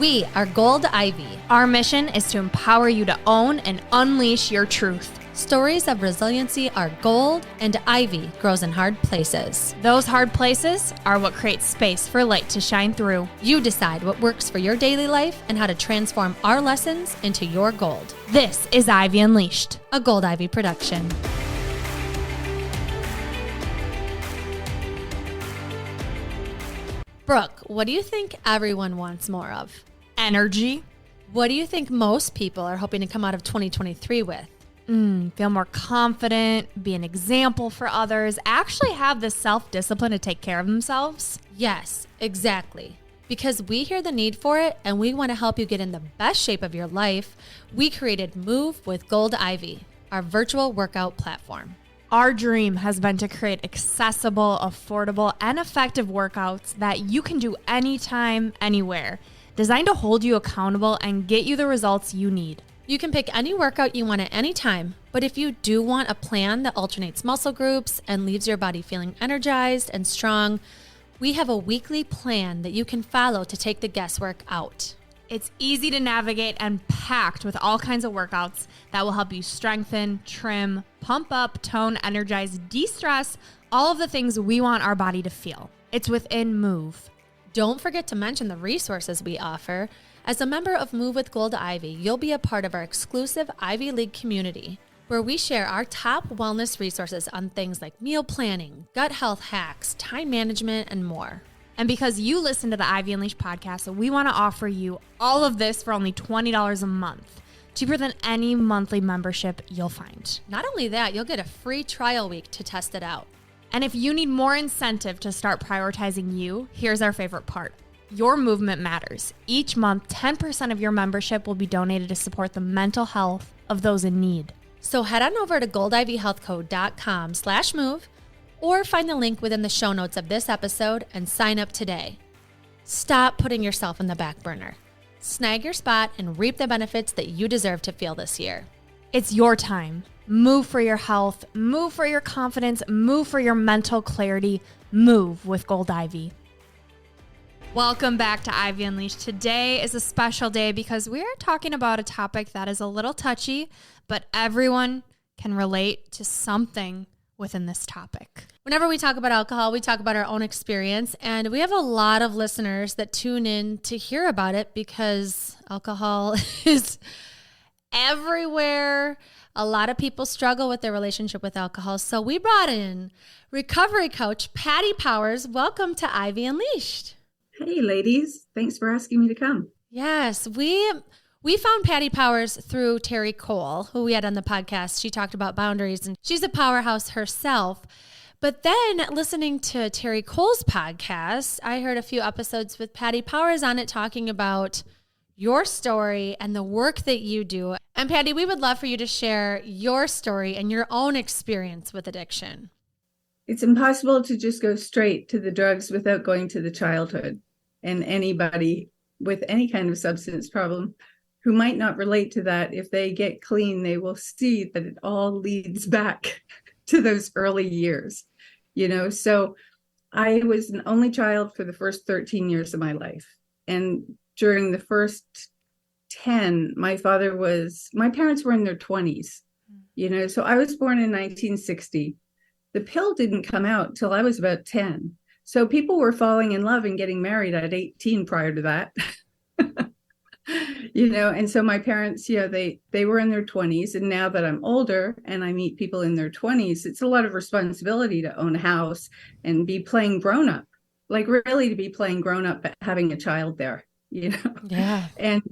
We are Gold Ivy. Our mission is to empower you to own and unleash your truth. Stories of resiliency are gold, and ivy grows in hard places. Those hard places are what creates space for light to shine through. You decide what works for your daily life and how to transform our lessons into your gold. This is Ivy Unleashed, a Gold Ivy production. Brooke, what do you think everyone wants more of? Energy. What do you think most people are hoping to come out of 2023 with? Feel more confident, be an example for others, actually have the self-discipline to take care of themselves. Yes, exactly. Because we hear the need for it and we want to help you get in the best shape of your life, we created Move with Gold Ivy, our virtual workout platform. Our dream has been to create accessible, affordable, and effective workouts that you can do anytime, anywhere, designed to hold you accountable and get you the results you need. You can pick any workout you want at any time, but if you do want a plan that alternates muscle groups and leaves your body feeling energized and strong, we have a weekly plan that you can follow to take the guesswork out. It's easy to navigate and packed with all kinds of workouts that will help you strengthen, trim, pump up, tone, energize, de-stress, all of the things we want our body to feel. It's within Move. Don't forget to mention the resources we offer. As a member of Move with Gold Ivy, you'll be a part of our exclusive Ivy League community, where we share our top wellness resources on things like meal planning, gut health hacks, time management, and more. And because you listen to the Ivy Unleashed podcast, we want to offer you all of this for only $20 a month, cheaper than any monthly membership you'll find. Not only that, you'll get a free trial week to test it out. And if you need more incentive to start prioritizing you, here's our favorite part. Your movement matters. Each month, 10% of your membership will be donated to support the mental health of those in need. So head on over to goldivyhealthco.com/move or find the link within the show notes of this episode and sign up today. Stop putting yourself in the back burner. Snag your spot and reap the benefits that you deserve to feel this year. It's your time. Move for your health, move for your confidence, move for your mental clarity, move with Gold Ivy. Welcome back to Ivy Unleashed. Today is a special day because we are talking about a topic that is a little touchy, but everyone can relate to something within this topic. Whenever we talk about alcohol, we talk about our own experience, and we have a lot of listeners that tune in to hear about it because alcohol is everywhere. A lot of people struggle with their relationship with alcohol, so we brought in recovery coach Patty Powers. Welcome to Ivy Unleashed. Hey, ladies. Thanks for asking me to come. Yes, we found Patty Powers through Terry Cole, who we had on the podcast. She talked about boundaries, and she's a powerhouse herself. But then listening to Terry Cole's podcast, I heard a few episodes with Patty Powers on it talking about your story and the work that you do. And Patty, we would love for you to share your story and your own experience with addiction. It's impossible to just go straight to the drugs without going to the childhood. And anybody with any kind of substance problem who might not relate to that, if they get clean, they will see that it all leads back to those early years. So I was an only child for the first 13 years of my life. And during the first 10, my parents were in their 20s, so I was born in 1960. The pill didn't come out till I was about 10. So people were falling in love and getting married at 18 prior to that. And so my parents, they were in their 20s. And now that I'm older and I meet people in their 20s, it's a lot of responsibility to own a house and be playing grown up, like really to be playing grown up, having a child there, Yeah. And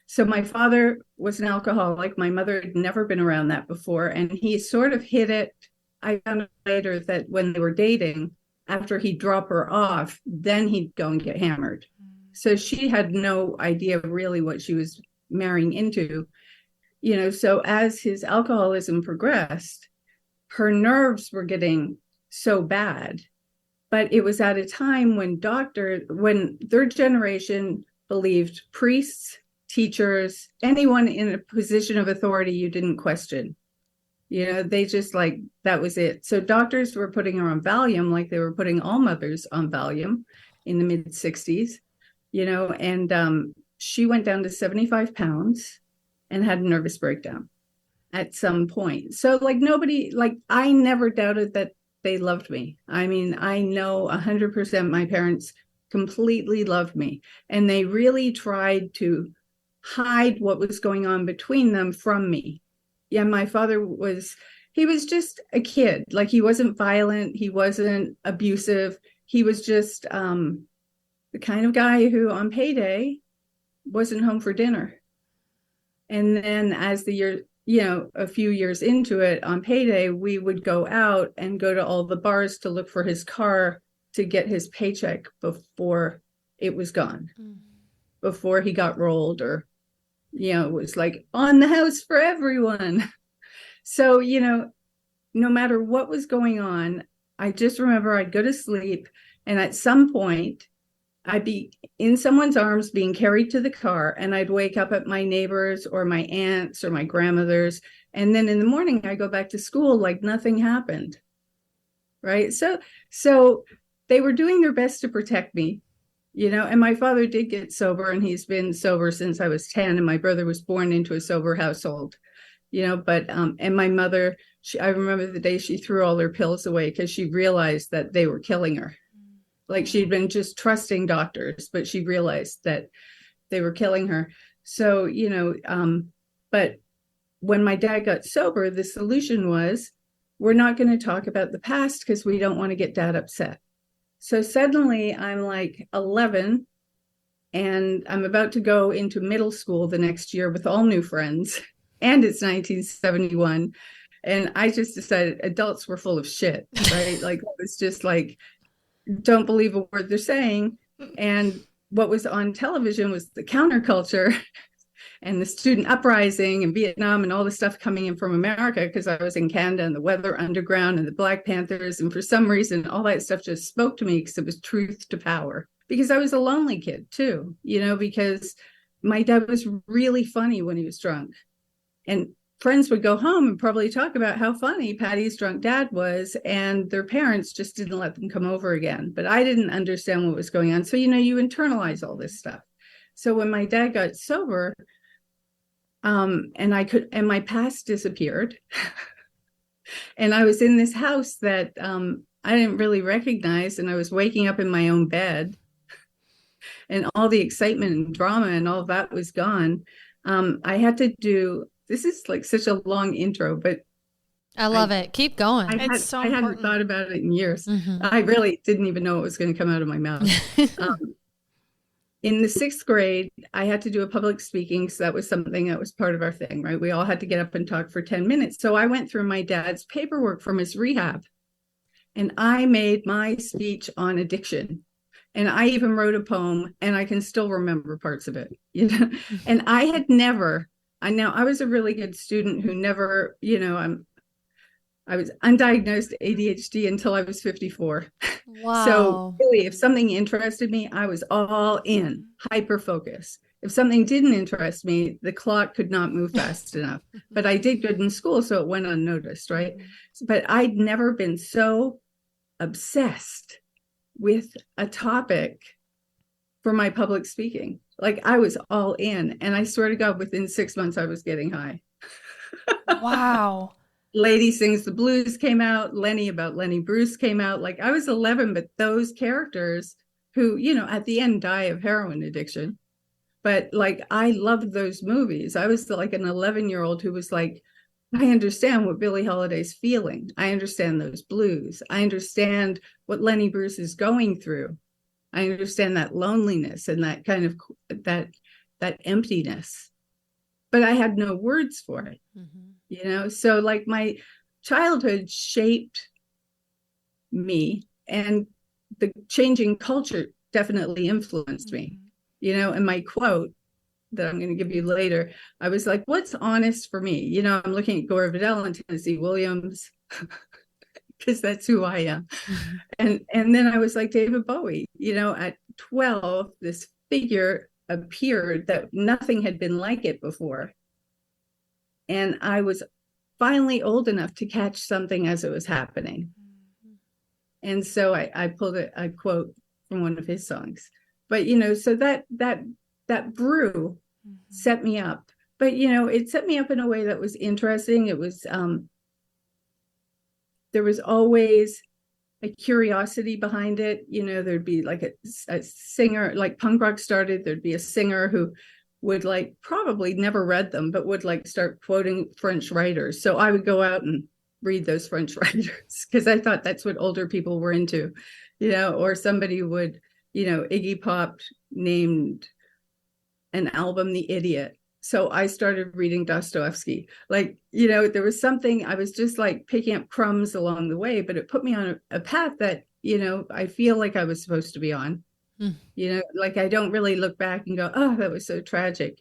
so my father was an alcoholic. My mother had never been around that before. And he sort of hid it. I found out later that when they were dating, after he'd drop her off, then he'd go and get hammered. So she had no idea really what she was marrying into, so as his alcoholism progressed, her nerves were getting so bad. But it was at a time when third generation believed priests, teachers, anyone in a position of authority you didn't question. They just that was it. So doctors were putting her on Valium like they were putting all mothers on Valium in the mid 60s, and she went down to 75 pounds and had a nervous breakdown at some point. So like nobody, like I never doubted that they loved me. I mean, I know 100% my parents completely loved me, and they really tried to hide what was going on between them from me. Yeah, my father he was just a kid. Like he wasn't violent, he wasn't abusive. He was just the kind of guy who on payday wasn't home for dinner. And then as the year, a few years into it, on payday, we would go out and go to all the bars to look for his car to get his paycheck before it was gone, before he got rolled, or, it was like on the house for everyone. So, no matter what was going on, I just remember I'd go to sleep, and at some point I'd be in someone's arms being carried to the car, and I'd wake up at my neighbors or my aunts or my grandmother's. And then in the morning I go back to school like nothing happened. Right. So they were doing their best to protect me, and my father did get sober, and he's been sober since I was 10. And my brother was born into a sober household, but and my mother, I remember the day she threw all her pills away because she realized that they were killing her. Like she'd been just trusting doctors, but she realized that they were killing her. So, but when my dad got sober, the solution was, we're not going to talk about the past because we don't want to get dad upset. So suddenly I'm like 11, and I'm about to go into middle school the next year with all new friends. And it's 1971. And I just decided adults were full of shit, right? Like it was just like, don't believe a word they're saying. And what was on television was the counterculture and the student uprising and Vietnam and all the stuff coming in from America, because I was in Canada, and the Weather Underground and the Black Panthers. And for some reason, all that stuff just spoke to me because it was truth to power. Because I was a lonely kid too, because my dad was really funny when he was drunk. And friends would go home and probably talk about how funny Patty's drunk dad was, and their parents just didn't let them come over again. But I didn't understand what was going on. So, you internalize all this stuff. So when my dad got sober, and my past disappeared, and I was in this house that I didn't really recognize, and I was waking up in my own bed, and all the excitement and drama and all of that was gone. I had to do, this is like such a long intro, but I love it. Keep going. I hadn't thought about it in years. Mm-hmm. I really didn't even know what was going to come out of my mouth. In the 6th grade, I had to do a public speaking. So that was something that was part of our thing, right? We all had to get up and talk for 10 minutes. So I went through my dad's paperwork from his rehab, and I made my speech on addiction. And I even wrote a poem, and I can still remember parts of it, And I had never, I was a really good student who never, I was undiagnosed ADHD until I was 54. Wow. So really, if something interested me, I was all in, hyper focus. If something didn't interest me, the clock could not move fast enough. But I did good in school, so it went unnoticed, right? But I'd never been so obsessed with a topic for my public speaking. Like I was all in, and I swear to God, within 6 months, I was getting high. Wow. Lady Sings the Blues came out. Lenny About Lenny Bruce came out. Like I was 11, but those characters who, at the end die of heroin addiction. But like, I loved those movies. I was like an 11-year-old who was like, I understand what Billie Holiday's feeling. I understand those blues. I understand what Lenny Bruce is going through. I understand that loneliness and that kind of that emptiness. But I had no words for it. Mm-hmm. So like my childhood shaped me, and the changing culture definitely influenced me, and my quote that I'm going to give you later, I was like, what's honest for me? I'm looking at Gore Vidal and Tennessee Williams because that's who I am. Mm-hmm. And then I was like David Bowie, at 12, this figure appeared that nothing had been like it before. And I was finally old enough to catch something as it was happening. And so I pulled a quote from one of his songs. But, so that that brew set me up. But, it set me up in a way that was interesting. It was, there was always a curiosity behind it. There'd be like a singer, like punk rock started, there'd be a singer who would like probably never read them, but would like start quoting French writers. So I would go out and read those French writers because I thought that's what older people were into, or somebody would, Iggy Pop named an album The Idiot. So I started reading Dostoevsky. Like, there was something, I was just like picking up crumbs along the way, but it put me on a path that, I feel like I was supposed to be on. Like I don't really look back and go, oh, that was so tragic.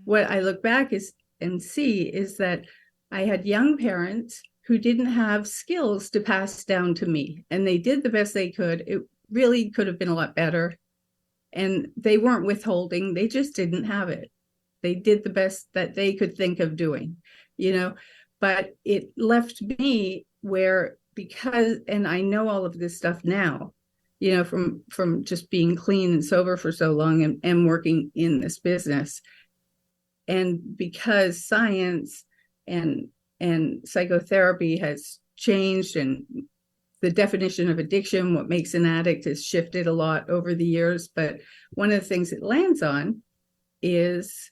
What I look back and see is that I had young parents who didn't have skills to pass down to me, and they did the best they could. It really could have been a lot better. And they weren't withholding, they just didn't have it. They did the best that they could think of doing, but it left me where, and I know all of this stuff now, from just being clean and sober for so long and working in this business. And because science and psychotherapy has changed, and the definition of addiction, what makes an addict, has shifted a lot over the years. But one of the things it lands on is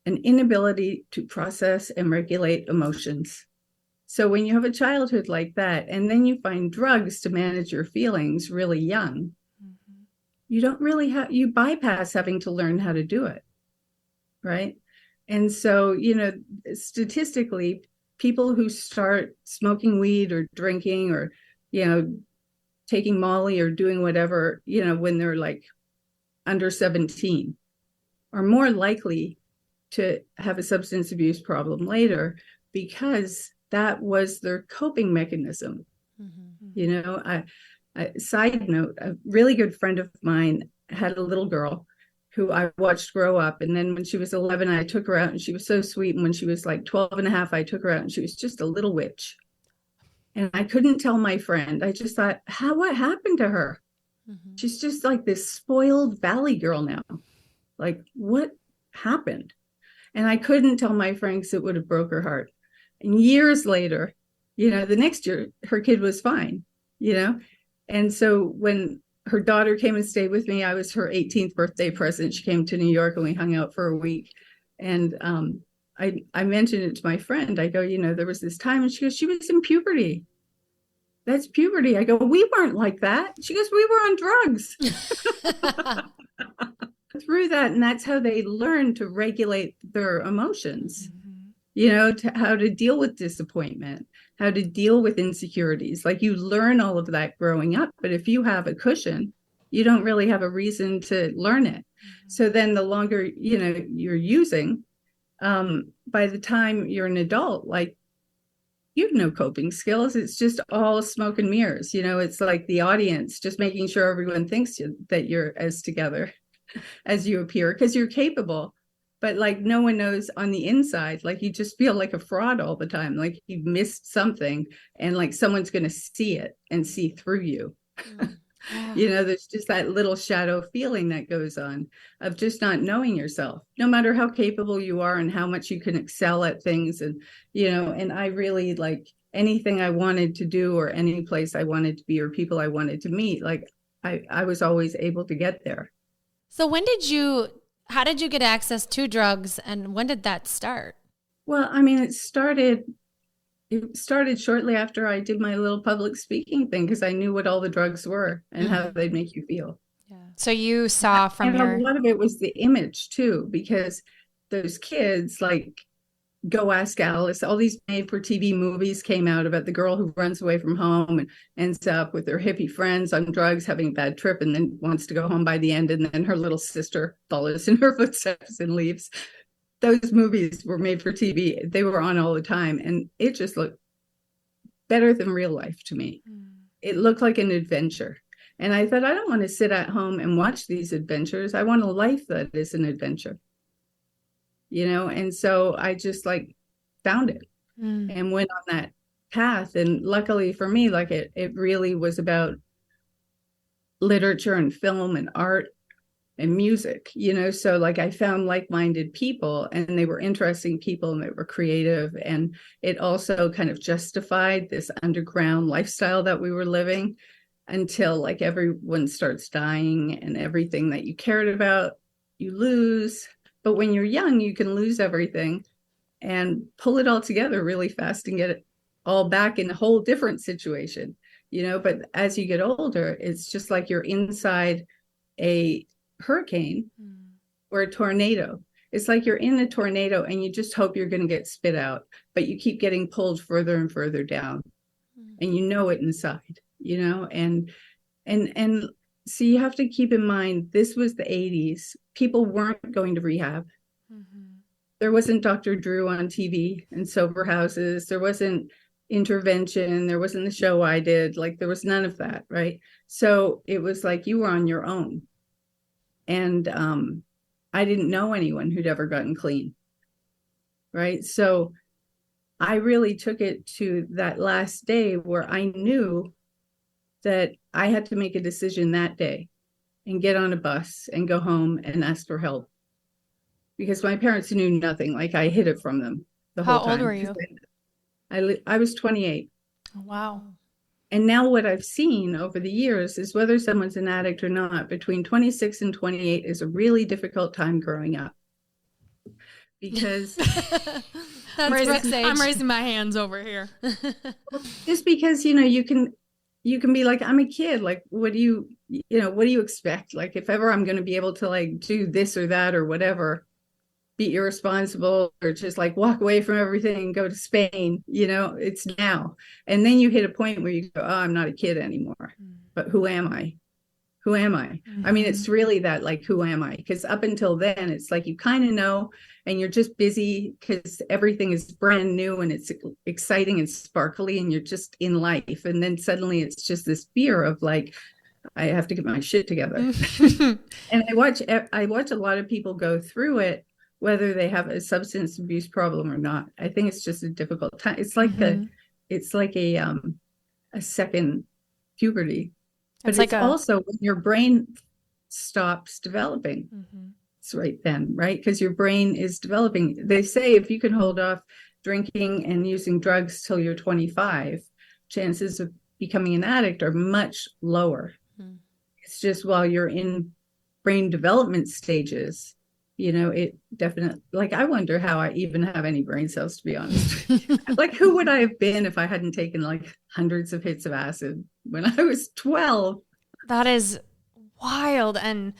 an inability to process and regulate emotions. So when you have a childhood like that, and then you find drugs to manage your feelings really young, you don't really you bypass having to learn how to do it, right? And so, statistically, people who start smoking weed or drinking or, taking Molly or doing whatever, when they're like under 17 are more likely to have a substance abuse problem later, because that was their coping mechanism. Side note, a really good friend of mine had a little girl who I watched grow up. And then when she was 11, I took her out and she was so sweet. And when she was like 12 and a half, I took her out and she was just a little witch. And I couldn't tell my friend. I just thought, what happened to her? She's just like this spoiled valley girl now. Like, what happened? And I couldn't tell my friend because it would have broke her heart. And years later, the next year, her kid was fine, And so when her daughter came and stayed with me, I was her 18th birthday present. She came to New York and we hung out for a week. And I mentioned it to my friend. I go, there was this time, and she goes, she was in puberty. That's puberty. I go, we weren't like that. She goes, we were on drugs. Through that, and that's how they learn to regulate their emotions, how to deal with disappointment, how to deal with insecurities. Like, you learn all of that growing up, but if you have a cushion, you don't really have a reason to learn it. So then the longer, you're using, by the time you're an adult, like, you have no coping skills. It's just all smoke and mirrors. It's like the audience, just making sure everyone thinks that you're as together as you appear, because you're capable, but like no one knows on the inside. Like, you just feel like a fraud all the time, like you missed something and like someone's going to see it and see through you. There's just that little shadow feeling that goes on of just not knowing yourself, no matter how capable you are and how much you can excel at things. And and I really, like, anything I wanted to do or any place I wanted to be or people I wanted to meet, like I was always able to get there. So how did you get access to drugs, and when did that start? Well, I mean, it started shortly after I did my little public speaking thing, because I knew what all the drugs were and how they'd make you feel. Yeah. So you saw from a lot of it was the image too, because those kids, like Go Ask Alice, all these made for TV movies came out about the girl who runs away from home and ends up with her hippie friends on drugs, having a bad trip, and then wants to go home by the end. And then her little sister follows in her footsteps and leaves. Those movies were made for TV. They were on all the time. And it just looked better than real life to me. It looked like an adventure. And I thought, I don't want to sit at home and watch these adventures. I want a life that is an adventure. And so I just like found it and went on that path. And luckily for me, like it really was about literature and film and art and music, you know, so like I found like-minded people, and they were interesting people, and they were creative, and it also kind of justified this underground lifestyle that we were living, until like everyone starts dying and everything that you cared about you lose. But when you're young, you can lose everything and pull it all together really fast and get it all back in a whole different situation, you know. But as you get older, it's just like you're inside a hurricane or a tornado. It's like you're in a tornado and you just hope you're going to get spit out, but you keep getting pulled further and further down, and you know it inside, you know. And so you have to keep in mind, this was the 80s. People weren't going to rehab. There wasn't Dr. Drew on TV and sober houses. There wasn't intervention. There wasn't the show I did. Like, there was none of that, right? So it was like you were on your own. And I didn't know anyone who'd ever gotten clean, right? So I really took it to that last day where I knew that I had to make a decision that day and get on a bus and go home and ask for help. Because my parents knew nothing. Like, I hid it from them the whole time. How old were you? I was 28. Oh, wow. And now what I've seen over the years is, whether someone's an addict or not, between 26 and 28 is a really difficult time growing up. Because I'm raising my hands over here. just because, you know, you can be like, I'm a kid. Like, what do you expect? Like, if ever I'm going to be able to like do this or that or whatever, be irresponsible or just like walk away from everything and go to Spain, you know, it's now. And then you hit a point where you go, oh, I'm not a kid anymore. But who am I? Who am I? I mean, it's really that, like, who am I? Because up until then, it's like you kind of know, and you're just busy because everything is brand new and it's exciting and sparkly, and you're just in life. And then suddenly it's just this fear of like, I have to get my shit together. And I watch a lot of people go through it, whether they have a substance abuse problem or not. I think it's just a difficult time. It's like a second puberty. But it's also when your brain stops developing. It's right then, right? Because your brain is developing. They say if you can hold off drinking and using drugs till you're 25, chances of becoming an addict are much lower. It's just while you're in brain development stages, you know, it definitely, like, I wonder how I even have any brain cells, to be honest. Like, who would I have been if I hadn't taken like hundreds of hits of acid when I was 12? That is wild. And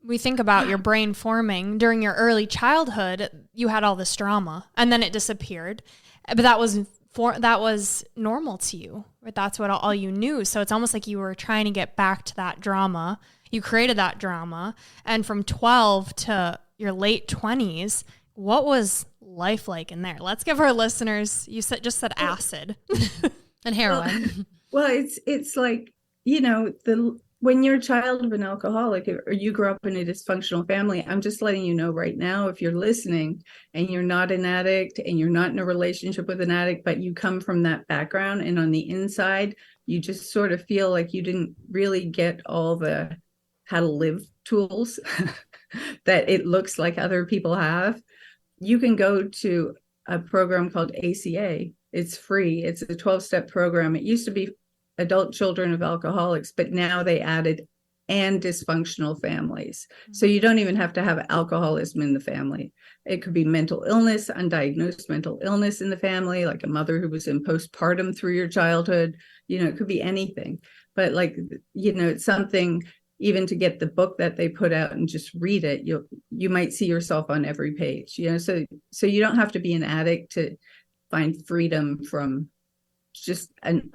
we think about your brain forming during your early childhood. You had all this drama and then it disappeared, but that was normal to you. Right? That's what all you knew. So it's almost like you were trying to get back to that drama. You created that drama. And from 12 to your late 20s, what was life like in there? Let's give our listeners, you just said acid and heroin. Well, it's like, you know, when you're a child of an alcoholic or you grew up in a dysfunctional family, I'm just letting you know right now, if you're listening and you're not an addict and you're not in a relationship with an addict, but you come from that background, and on the inside, you just sort of feel like you didn't really get all the how to live tools that it looks like other people have, you can go to a program called ACA. It's free. It's a 12-step program. It used to be adult children of alcoholics, but now they added and dysfunctional families. So you don't even have to have alcoholism in the family. It could be mental illness, undiagnosed mental illness in the family, like a mother who was in postpartum through your childhood. You know, it could be anything. But like, you know, it's something, even to get the book that they put out and just read it, you might see yourself on every page, you know. So you don't have to be an addict to find freedom from just an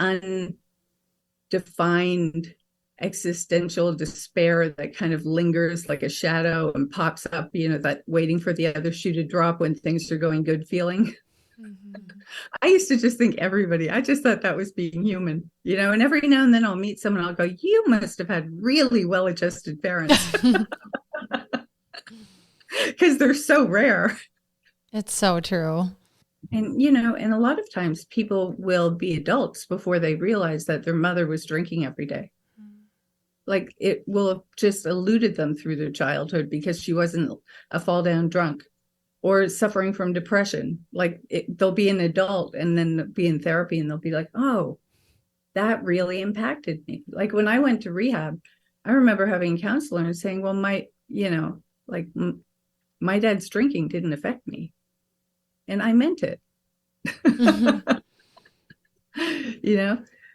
undefined existential despair that kind of lingers like a shadow and pops up, you know, that waiting for the other shoe to drop when things are going good feeling. I used to just think I just thought that was being human, you know. And every now and then I'll meet someone, I'll go, you must have had really well-adjusted parents. Because they're so rare. It's so true. And, you know, and a lot of times people will be adults before they realize that their mother was drinking every day. Like it will have just eluded them through their childhood because she wasn't a fall down drunk or suffering from depression. Like they'll be an adult and then be in therapy and they'll be like, oh, that really impacted me. Like when I went to rehab, I remember having a counselor and saying, well, my dad's drinking didn't affect me. And I meant it. Mm-hmm.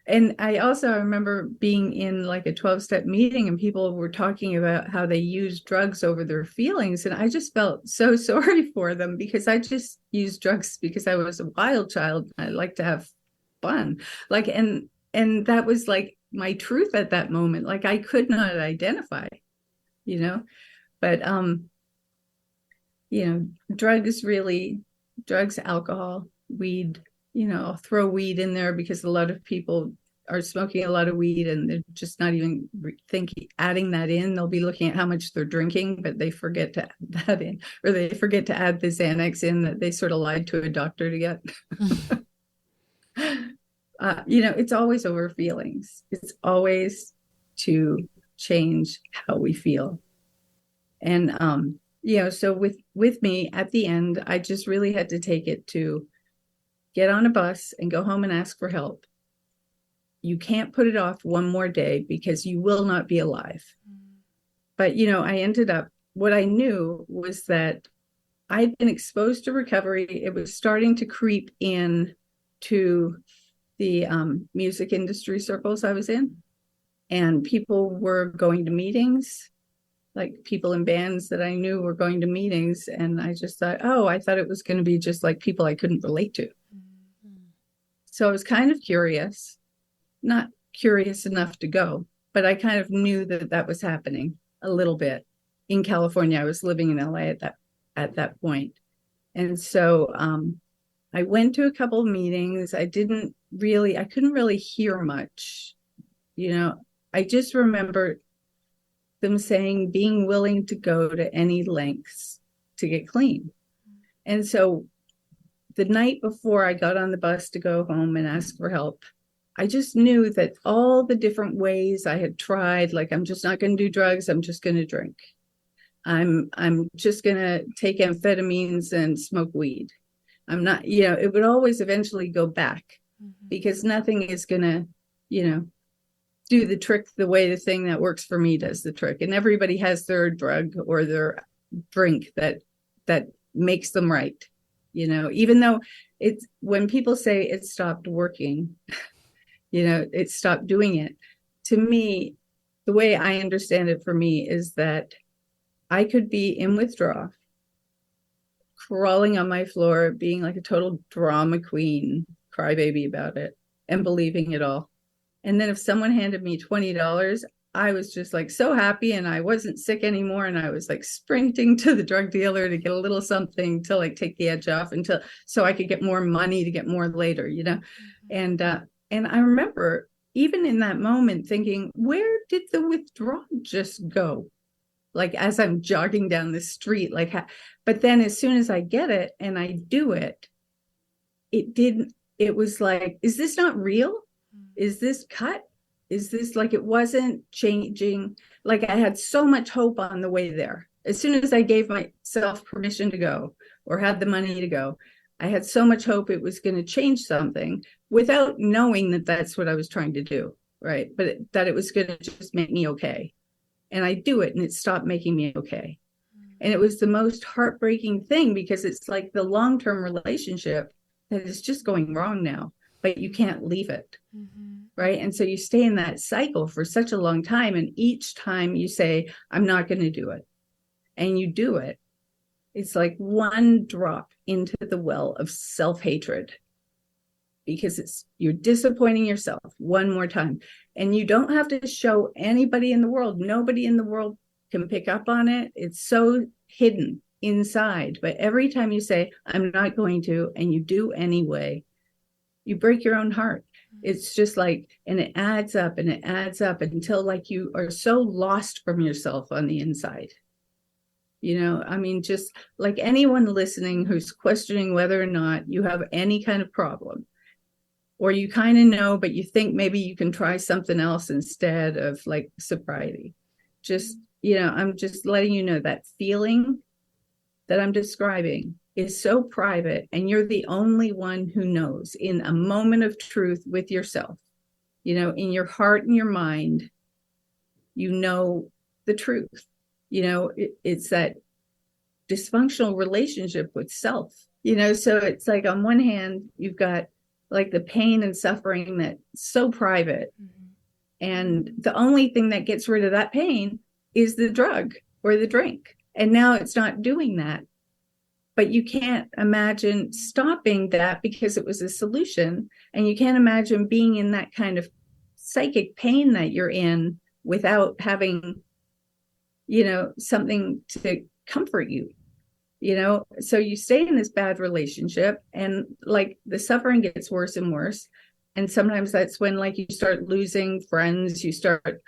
And I remember being in like a 12-step meeting and people were talking about how they use drugs over their feelings. And I just felt so sorry for them because I just used drugs because I was a wild child. I like to have fun. And that was like my truth at that moment. Like I could not identify, but, drugs, alcohol, weed, I'll throw weed in there because a lot of people are smoking a lot of weed and they're just not even adding that in. They'll be looking at how much they're drinking, but they forget to add that in, or they forget to add the Xanax in that they sort of lied to a doctor to get. It's always over feelings. It's always to change how we feel. And, so with me at the end, I just really had to take it to get on a bus and go home and ask for help. You can't put it off one more day because you will not be alive. But, what I knew was that I'd been exposed to recovery. It was starting to creep in to the music industry circles I was in. And people were going to meetings, like people in bands that I knew were going to meetings. And I just thought, I thought it was going to be just like people I couldn't relate to. So I was kind of curious, not curious enough to go, but I kind of knew that was happening a little bit. In California, I was living in LA at that point. And so I went to a couple of meetings. I couldn't really hear much. I just remember them saying being willing to go to any lengths to get clean. And so the night before I got on the bus to go home and ask for help, I just knew that all the different ways I had tried, like I'm just not going to do drugs, I'm just going to drink. I'm just going to take amphetamines and smoke weed. I'm not, it would always eventually go back because nothing is going to, do the trick the way the thing that works for me does the trick. And everybody has their drug or their drink that makes them right. Even though it's when people say it stopped working, it stopped doing it. To me, the way I understand it for me is that I could be in withdrawal, crawling on my floor, being like a total drama queen, crybaby about it, and believing it all. And then if someone handed me $20, I was just like so happy and I wasn't sick anymore. And I was like sprinting to the drug dealer to get a little something to like take the edge off so I could get more money to get more later, And I remember even in that moment thinking, where did the withdrawal just go? Like as I'm jogging down the street, but then as soon as I get it and I do it, it was like, is this not real? Is this cut? Is this like it wasn't changing? Like I had so much hope on the way there. As soon as I gave myself permission to go or had the money to go, I had so much hope it was going to change something without knowing that that's what I was trying to do, right? But that it was going to just make me okay. And I do it and it stopped making me okay. And it was the most heartbreaking thing because it's like the long-term relationship that is just going wrong now, but you can't leave it. Right. And so you stay in that cycle for such a long time. And each time you say, I'm not going to do it. And you do it. It's like one drop into the well of self-hatred because you're disappointing yourself one more time. And you don't have to show anybody in the world. Nobody in the world can pick up on it. It's so hidden inside. But every time you say, I'm not going to, and you do anyway, you break your own heart. It's just like, and it adds up until like you are so lost from yourself on the inside. Just like anyone listening who's questioning whether or not you have any kind of problem, or you kind of know, but you think maybe you can try something else instead of like sobriety. Just, I'm just letting you know that feeling that I'm describing is so private, and you're the only one who knows in a moment of truth with yourself, in your heart and your mind, the truth. It's that dysfunctional relationship with self, so it's like on one hand, you've got like the pain and suffering that's so private. And the only thing that gets rid of that pain is the drug or the drink. And now it's not doing that. But you can't imagine stopping that because it was a solution. And you can't imagine being in that kind of psychic pain that you're in without having, something to comfort you. So you stay in this bad relationship, and like the suffering gets worse and worse. And sometimes that's when like you start losing friends, you start,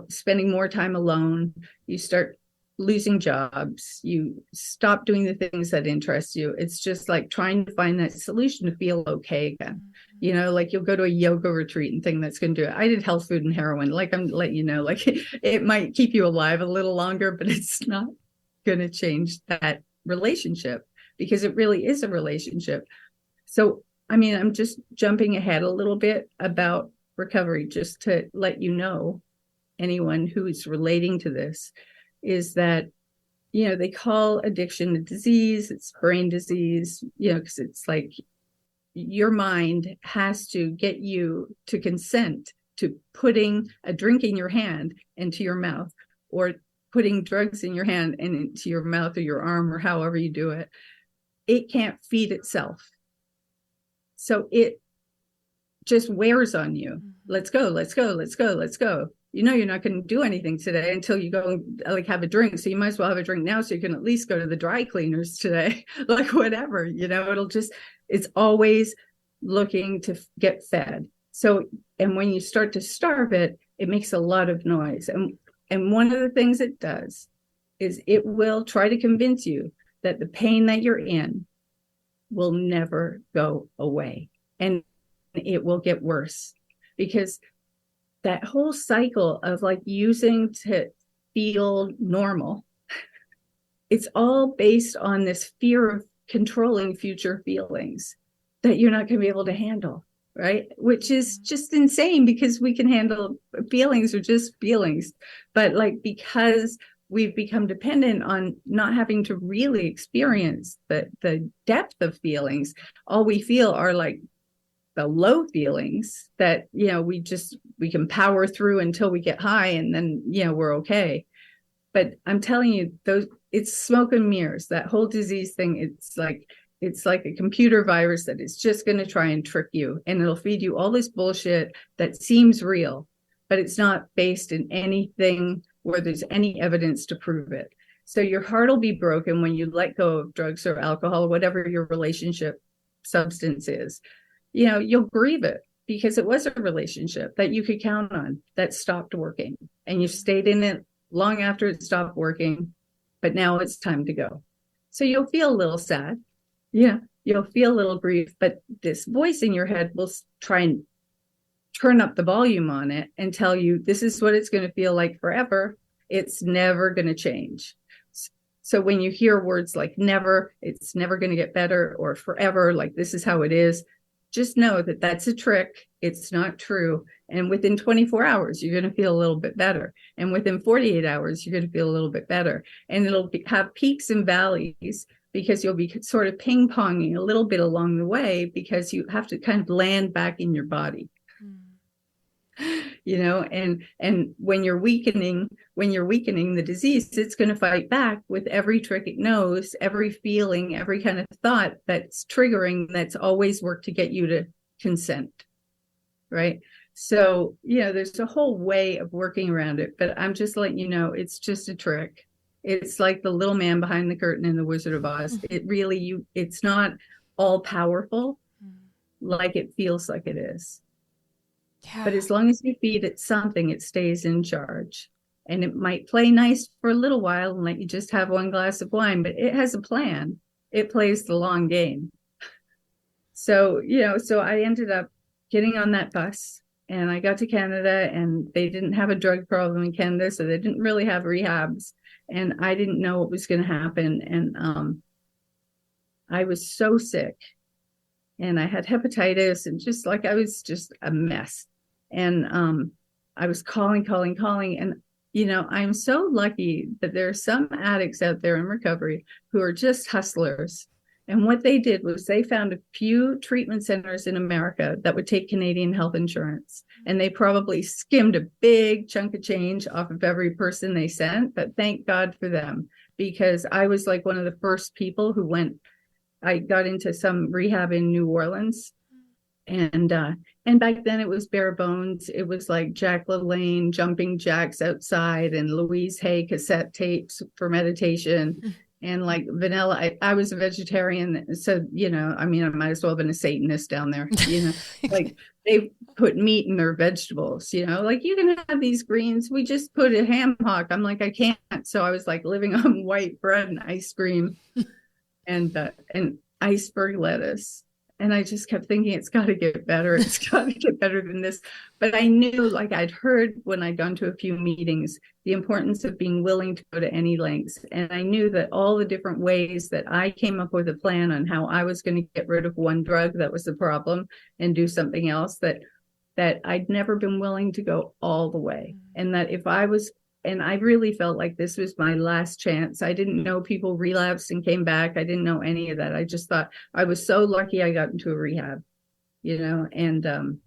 spending more time alone, you start losing jobs, you stop doing the things that interest you. It's just like trying to find that solution to feel okay again. Like you'll go to a yoga retreat and think that's going to do it. I did health food and heroin. Like I'm letting you know, like it might keep you alive a little longer, but it's not going to change that relationship, because it really is a relationship. So, I mean, I'm just jumping ahead a little bit about recovery, just to let you know, anyone who is relating to this, is that, they call addiction a disease. It's brain disease, because it's like your mind has to get you to consent to putting a drink in your hand into your mouth, or putting drugs in your hand and into your mouth or your arm, or however you do it. It can't feed itself. So it just wears on you. Let's go, let's go, let's go, let's go. You're not going to do anything today until you go like have a drink. So you might as well have a drink now so you can at least go to the dry cleaners today, like whatever, it's always looking to get fed. So, and when you start to starve it, it makes a lot of noise. And one of the things it does is it will try to convince you that the pain that you're in will never go away, and it will get worse, because that whole cycle of like using to feel normal, it's all based on this fear of controlling future feelings that you're not going to be able to handle, right? Which is just insane, because we can handle feelings or just feelings, but like because we've become dependent on not having to really experience the depth of feelings, all we feel are like the low feelings that, we can power through until we get high, and then, we're okay. But I'm telling you, it's smoke and mirrors. That whole disease thing, it's like a computer virus that is just going to try and trick you, and it'll feed you all this bullshit that seems real, but it's not based in anything where there's any evidence to prove it. So your heart will be broken when you let go of drugs or alcohol, or whatever your relationship substance is. You'll grieve it, because it was a relationship that you could count on that stopped working, and you stayed in it long after it stopped working, but now it's time to go. So you'll feel a little sad. You'll feel a little grief, but this voice in your head will try and turn up the volume on it and tell you this is what it's going to feel like forever. It's never going to change. So when you hear words like never, it's never going to get better, or forever, like this is how it is, just know that that's a trick. It's not true. And within 24 hours, you're going to feel a little bit better. And within 48 hours, you're going to feel a little bit better. And it'll have peaks and valleys, because you'll be sort of ping-ponging a little bit along the way, because you have to kind of land back in your body. And when you're weakening the disease, it's going to fight back with every trick it knows, every feeling, every kind of thought that's triggering, that's always worked to get you to consent, right? So, there's a whole way of working around it, but I'm just letting you know, it's just a trick. It's like the little man behind the curtain in The Wizard of Oz. It really, it's not all powerful like it feels like it is. Yeah. But as long as you feed it something, it stays in charge. And it might play nice for a little while and let you just have one glass of wine, but it has a plan. It plays the long game. So, so I ended up getting on that bus, and I got to Canada, and they didn't have a drug problem in Canada, so they didn't really have rehabs, and I didn't know what was going to happen. And I was so sick, and I had hepatitis, and just like I was just a mess. And I was calling, and I'm so lucky that there are some addicts out there in recovery who are just hustlers. And what they did was they found a few treatment centers in America that would take Canadian health insurance. And they probably skimmed a big chunk of change off of every person they sent. But thank God for them, because I was like one of the first people who went. I got into some rehab in New Orleans. And back then it was bare bones. It was like Jack LaLanne jumping jacks outside and Louise Hay cassette tapes for meditation. And like vanilla, I was a vegetarian. So, I might as well have been a Satanist down there, like they put meat in their vegetables, like you can have these greens. We just put a ham hock. I'm like, I can't. So I was like living on white bread and ice cream and iceberg lettuce. And I just kept thinking, it's got to get better. It's got to get better than this. But I knew, like I'd heard when I'd gone to a few meetings, the importance of being willing to go to any lengths. And I knew that all the different ways that I came up with a plan on how I was going to get rid of one drug that was the problem and do something else, that I'd never been willing to go all the way. And that if I was, and I really felt like this was my last chance. I didn't know people relapsed and came back. I didn't know any of that. I just thought I was so lucky I got into a rehab, and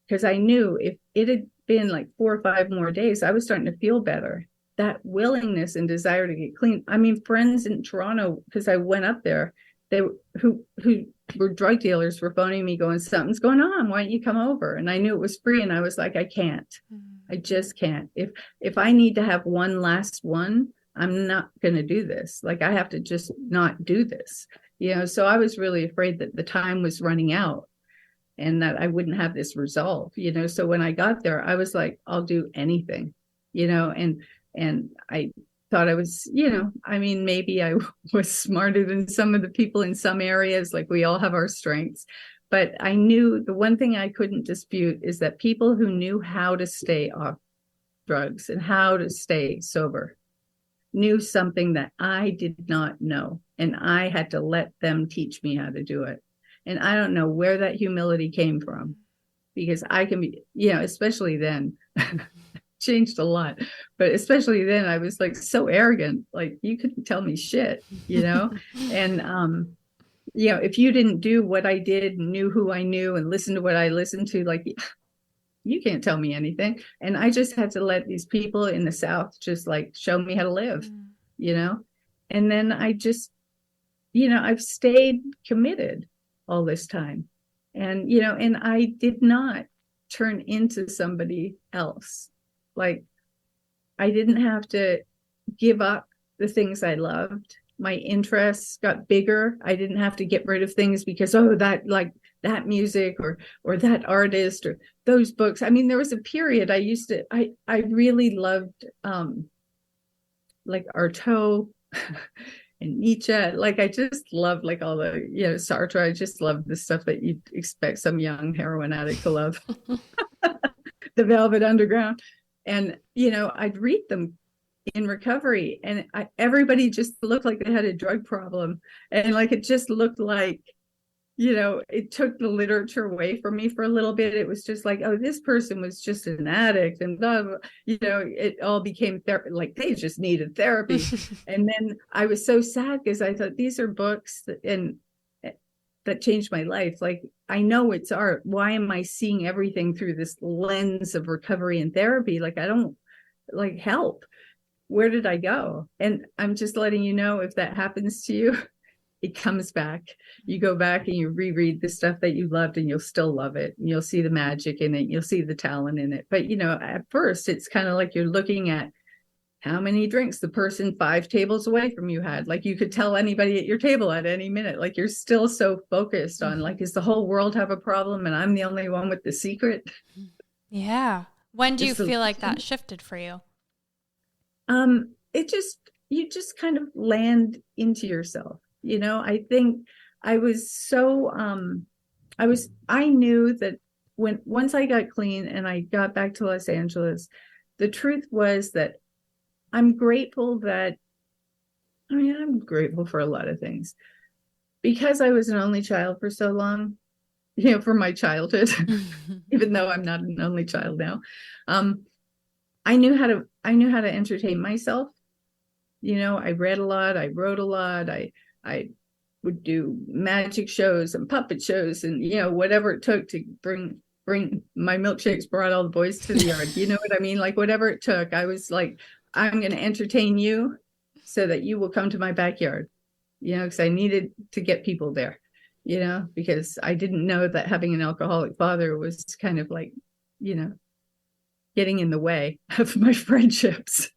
because I knew if it had been like 4 or 5 more days, I was starting to feel better. That willingness and desire to get clean. I mean, friends in Toronto, because I went up there, who were drug dealers were phoning me going, something's going on. Why don't you come over? And I knew it was free. And I was like, I can't. I just can't. If I need to have one last one, I'm not going to do this. Like I have to just not do this, so I was really afraid that the time was running out and that I wouldn't have this resolve, so when I got there, I was like, I'll do anything, and I thought I was, maybe I was smarter than some of the people in some areas. Like we all have our strengths. But I knew the one thing I couldn't dispute is that people who knew how to stay off drugs and how to stay sober knew something that I did not know. And I had to let them teach me how to do it. And I don't know where that humility came from, because I can be, especially then, changed a lot. But especially then, I was like so arrogant, like you couldn't tell me shit, and if you didn't do what I did and knew who I knew and listened to what I listened to, like, you can't tell me anything. And I just had to let these people in the South just like show me how to live, and then I just, I've stayed committed all this time. And, and I did not turn into somebody else. Like I didn't have to give up the things I loved. My interests got bigger. I didn't have to get rid of things because, that music or that artist or those books. I mean, there was a period I really loved, like Artaud and Nietzsche. Like, I just loved like all the, Sartre. I just loved the stuff that you'd expect some young heroin addict to love. The Velvet Underground. And, I'd read them in recovery, and everybody just looked like they had a drug problem, and like it just looked like, it took the literature away from me for a little bit. It was just like, oh, this person was just an addict, and blah, blah, it all became like they just needed therapy. And then I was so sad because I thought these are books that changed my life. Like, I know it's art. Why am I seeing everything through this lens of recovery and therapy? Like, I don't like help. Where did I go? And I'm just letting you know, if that happens to you, it comes back. You go back and you reread the stuff that you loved, and you'll still love it. And you'll see the magic in it. You'll see the talent in it. But, at first it's kind of like you're looking at how many drinks the person 5 tables away from you had. Like, you could tell anybody at your table at any minute. Like, you're still so focused on, like, does the whole world have a problem and I'm the only one with the secret? Yeah. When do you feel like that shifted for you? You just kind of land into yourself. I think I was so, I knew that once I got clean and I got back to Los Angeles, the truth was that I'm grateful I'm grateful for a lot of things. Because I was an only child for so long, for my childhood, even though I'm not an only child now, I knew how to entertain myself. I read a lot, I wrote a lot, I would do magic shows and puppet shows and whatever it took to bring my milkshakes brought all the boys to the yard. You know what I mean? Like whatever it took, I was like, I'm going to entertain you so that you will come to my backyard, because I needed to get people there, because I didn't know that having an alcoholic father was kind of like, getting in the way of my friendships.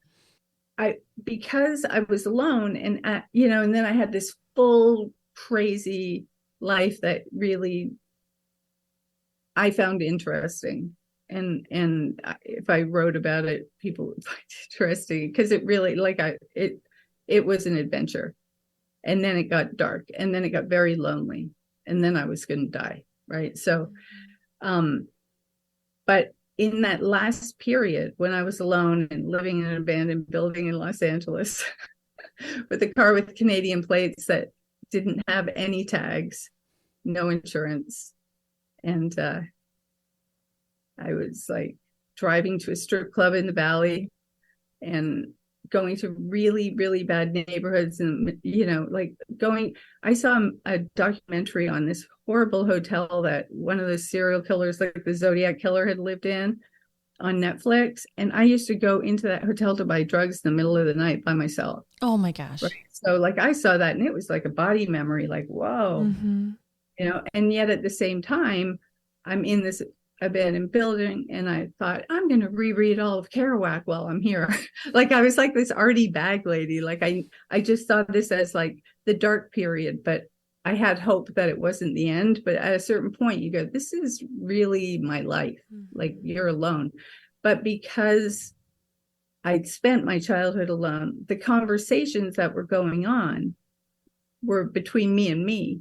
Because I was alone and, and then I had this full crazy life that really I found interesting. And if I wrote about it, people would find it interesting because it really it was an adventure. And then it got dark and then it got very lonely and then I was going to die. Right. So, but in that last period when I was alone and living in an abandoned building in Los Angeles with a car with Canadian plates that didn't have any tags, no insurance. And I was like driving to a strip club in the valley and going to really, really bad neighborhoods and, I saw a documentary on this horrible hotel that one of the serial killers, like the Zodiac killer, had lived in on Netflix. And I used to go into that hotel to buy drugs in the middle of the night by myself. Oh my gosh. Right? So I saw that and it was like a body memory, like, whoa, and yet at the same time, I'm in this abandoned building and I thought I'm going to reread all of Kerouac while I'm here. I was like this arty bag lady. I just saw this as like the dark period, but I had hope that it wasn't the end. But at a certain point you go, this is really my life. Like you're alone. But because I'd spent my childhood alone, the conversations that were going on were between me and me.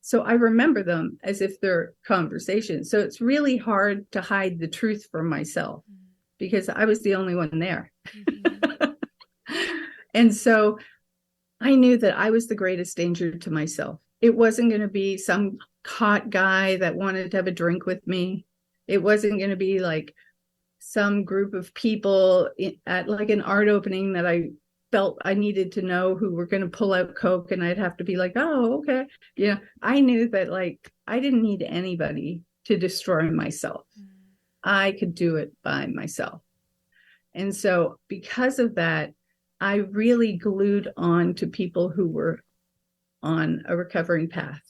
So I remember them as if they're conversations. So it's really hard to hide the truth from myself because I was the only one there. And so I knew that I was the greatest danger to myself. It wasn't going to be some hot guy that wanted to have a drink with me. It wasn't going to be like some group of people at like an art opening that I felt I needed to know who were going to pull out Coke and I'd have to be like, oh, okay. I knew that I didn't need anybody to destroy myself. I could do it by myself. And so because of that, I really glued on to people who were on a recovering path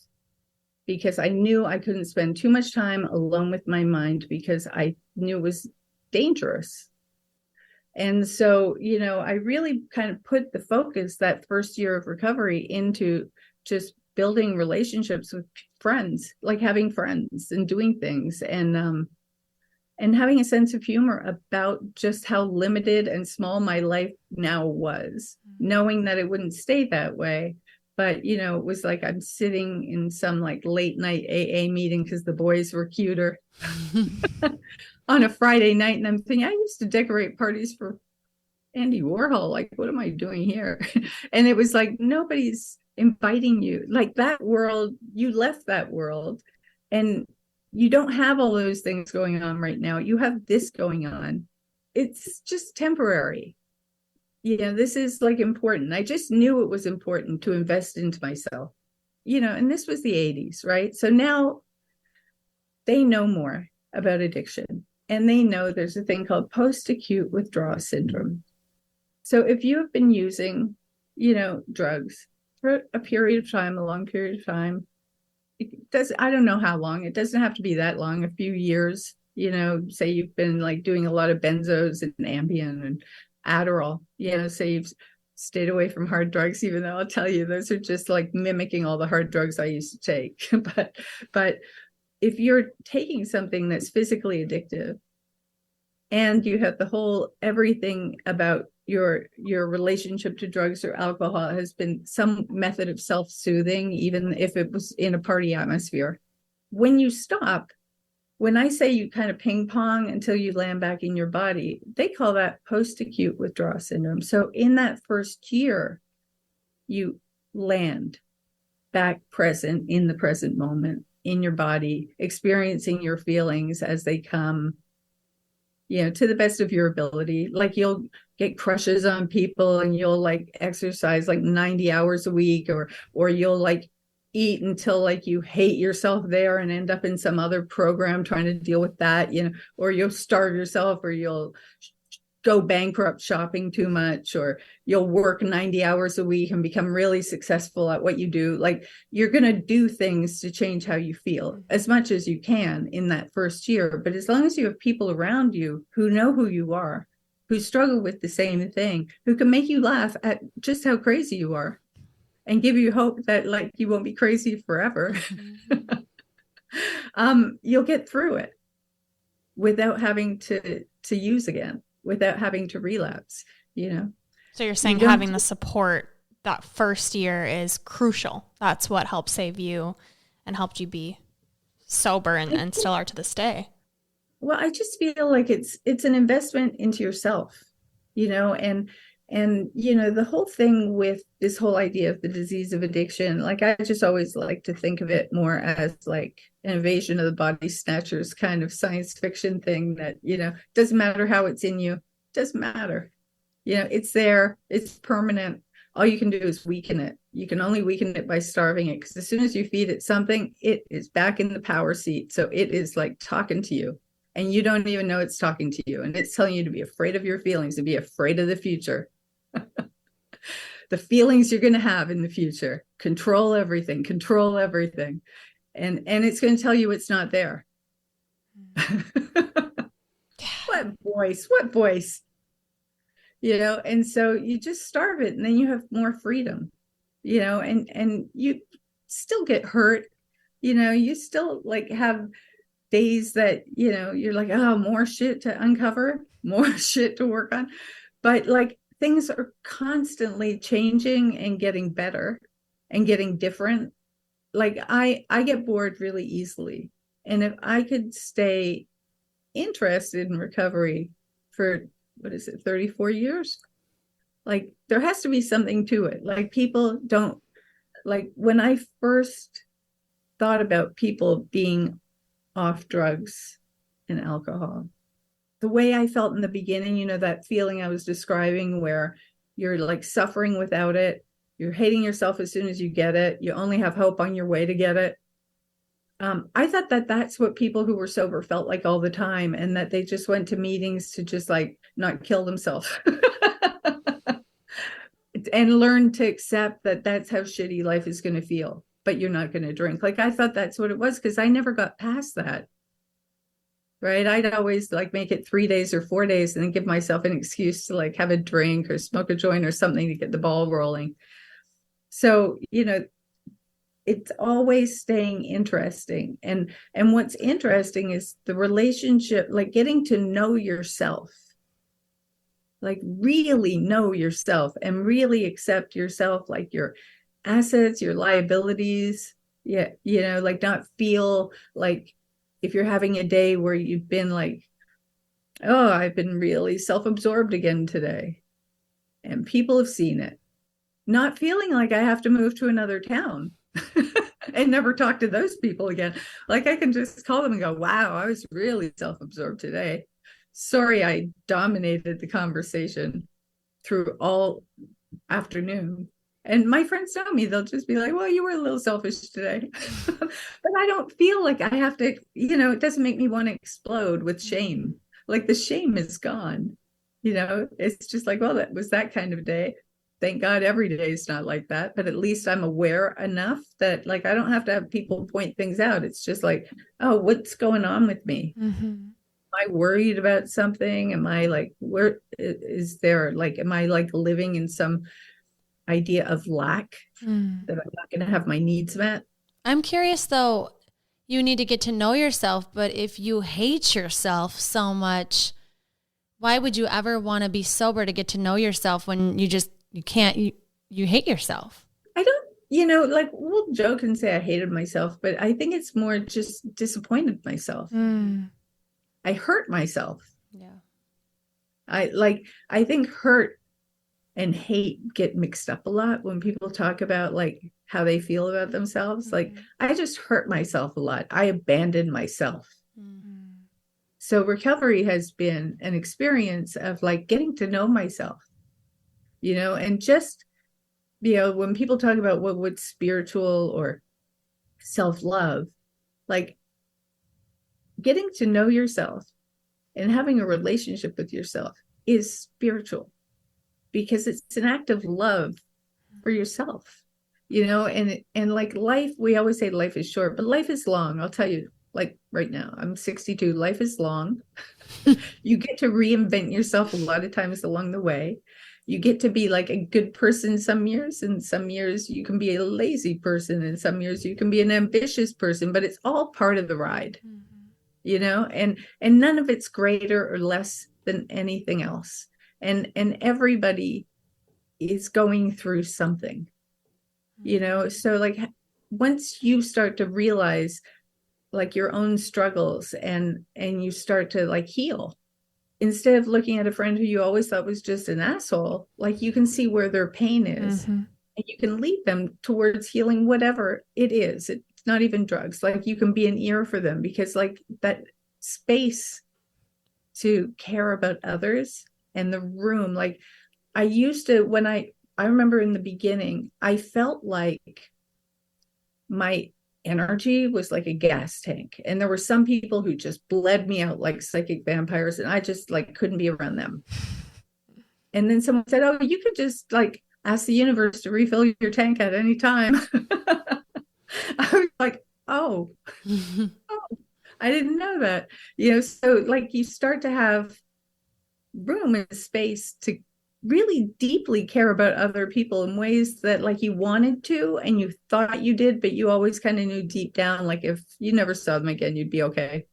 because I knew I couldn't spend too much time alone with my mind because I knew it was dangerous. And so, I really kind of put the focus that first year of recovery into just building relationships with friends, like having friends and doing things and having a sense of humor about just how limited and small my life now was, knowing that it wouldn't stay that way. But, it was like I'm sitting in some like late night AA meeting because the boys were cuter. On a Friday night, and I'm thinking, I used to decorate parties for Andy Warhol. Like, what am I doing here? And it was like, nobody's inviting you. Like that world, you left that world and you don't have all those things going on right now. You have this going on. It's just temporary. This is like important. I just knew it was important to invest into myself, and this was the 80s, right? So now they know more about addiction. And they know there's a thing called post-acute withdrawal syndrome. So if you have been using, drugs for a period of time, a long period of time, I don't know how long, it doesn't have to be that long, a few years, say you've been like doing a lot of benzos and Ambien and Adderall, say you've stayed away from hard drugs, even though I'll tell you, those are just like mimicking all the hard drugs I used to take. But if you're taking something that's physically addictive and you have the whole everything about your relationship to drugs or alcohol has been some method of self-soothing, even if it was in a party atmosphere, when you stop, when I say you kind of ping pong until you land back in your body, they call that post-acute withdrawal syndrome. So in that first year, you land back present in the present moment in your body, experiencing your feelings as they come, to the best of your ability. Like you'll get crushes on people and you'll like exercise like 90 hours a week, or you'll like eat until like you hate yourself there and end up in some other program trying to deal with that, or you'll starve yourself, or you'll go bankrupt shopping too much, or you'll work 90 hours a week and become really successful at what you do. Like you're going to do things to change how you feel as much as you can in that first year. But as long as you have people around you who know who you are, who struggle with the same thing, who can make you laugh at just how crazy you are and give you hope that like you won't be crazy forever, you'll get through it without having to use again, without having to relapse, So you're saying having the support that first year is crucial. That's what helped save you and helped you be sober and still are to this day. Well, I just feel like it's an investment into yourself, and the whole thing with this whole idea of the disease of addiction, like I just always like to think of it more as like an invasion of the body snatchers kind of science fiction thing that, doesn't matter how it's in you, doesn't matter. It's there, it's permanent. All you can do is weaken it. You can only weaken it by starving it, because as soon as you feed it something, it is back in the power seat. So it is like talking to you and you don't even know it's talking to you. And it's telling you to be afraid of your feelings, to be afraid of the future. The feelings you're going to have in the future, control everything. And it's going to tell you it's not there. What voice, and so you just starve it and then you have more freedom, and you still get hurt, you still like have days that, you're like, oh, more shit to uncover, more shit to work on. But like, things are constantly changing and getting better and getting different. Like I get bored really easily. And if I could stay interested in recovery for, 34 years? Like there has to be something to it. Like people don't, like when I first thought about people being off drugs and alcohol, the way I felt in the beginning, that feeling I was describing where you're like suffering without it, you're hating yourself as soon as you get it, you only have hope on your way to get it. I thought that that's what people who were sober felt like all the time, and that they just went to meetings to just like not kill themselves and learn to accept that that's how shitty life is going to feel, but you're not going to drink. Like I thought that's what it was, because I never got past that. Right. I'd always like make it 3 days or 4 days and then give myself an excuse to like have a drink or smoke a joint or something to get the ball rolling. So, it's always staying interesting. And what's interesting is the relationship, like getting to know yourself, like really know yourself and really accept yourself, like your assets, your liabilities. Yeah. Like not feel like, if you're having a day where you've been like, oh, I've been really self-absorbed again today, and people have seen it, not feeling like I have to move to another town and never talk to those people again. Like I can just call them and go, wow, I was really self-absorbed today. Sorry, I dominated the conversation through all afternoon. And my friends know me, they'll just be like, well, you were a little selfish today. But I don't feel like I have to, it doesn't make me want to explode with shame. Like the shame is gone. It's just like, well, that was that kind of day. Thank God every day is not like that. But at least I'm aware enough that like, I don't have to have people point things out. It's just like, oh, what's going on with me? Mm-hmm. Am I worried about something? Am I like, where is there, like, am I like living in some idea of lack that I'm not going to have my needs met? I'm curious though, you need to get to know yourself, but if you hate yourself so much, why would you ever want to be sober to get to know yourself when you hate yourself? I don't like we'll joke and say I hated myself, but I think it's more just disappointed myself. I hurt myself. Yeah. I think hurt and hate get mixed up a lot when people talk about like how they feel about themselves. Like I just hurt myself a lot. I abandoned myself. So recovery has been an experience of like getting to know myself, and just, when people talk about what's spiritual or self-love, like getting to know yourself and having a relationship with yourself is spiritual because it's an act of love for yourself, and like life, we always say life is short, but life is long. I'll tell you, like right now, I'm 62. Life is long. You get to reinvent yourself a lot of times along the way. You get to be like a good person some years, and some years you can be a lazy person, and some years you can be an ambitious person, but it's all part of the ride, and none of it's greater or less than anything else. And everybody is going through something, so like once you start to realize like your own struggles and you start to like heal, instead of looking at a friend who you always thought was just an asshole, like you can see where their pain is and you can lead them towards healing, whatever it is. It's not even drugs. Like you can be an ear for them, because like that space to care about others and the room, like I used to, when I remember in the beginning, I felt like my energy was like a gas tank, and there were some people who just bled me out like psychic vampires, and I just like couldn't be around them. And then someone said, oh, you could just like ask the universe to refill your tank at any time. I was like, oh, I didn't know that. So like you start to have room and space to really deeply care about other people in ways that like you wanted to and you thought you did, but you always kind of knew deep down, like if you never saw them again, you'd be okay.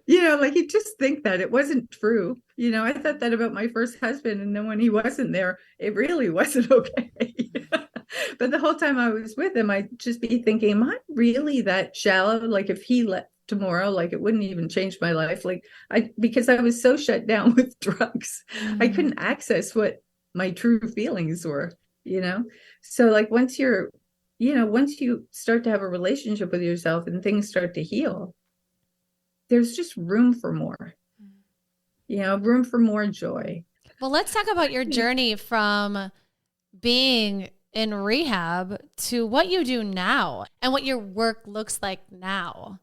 Like you just think that it wasn't true. I thought that about my first husband, and then when he wasn't there, it really wasn't okay. But the whole time I was with him, I'd just be thinking, am I really that shallow? Like if he left tomorrow, like it wouldn't even change my life. Like because I was so shut down with drugs, I couldn't access what my true feelings were, So like once you start to have a relationship with yourself and things start to heal, there's just room for more, room for more joy. Well, let's talk about your journey from being in rehab to what you do now and what your work looks like now.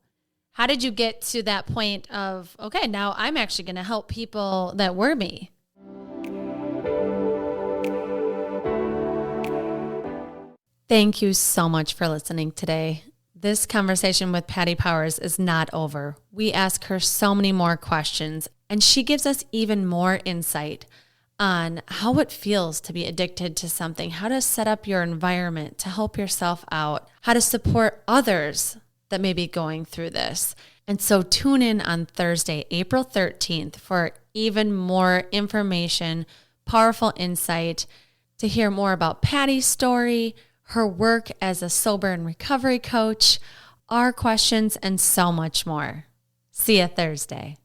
How did you get to that point of, okay, now I'm actually going to help people that were me? Thank you so much for listening today. This conversation with Patty Powers is not over. We ask her so many more questions, and she gives us even more insight on how it feels to be addicted to something, how to set up your environment to help yourself out, how to support others that may be going through this. And so tune in on Thursday, April 13th for even more information, powerful insight, to hear more about Patty's story, her work as a sober and recovery coach, our questions, and so much more. See you Thursday.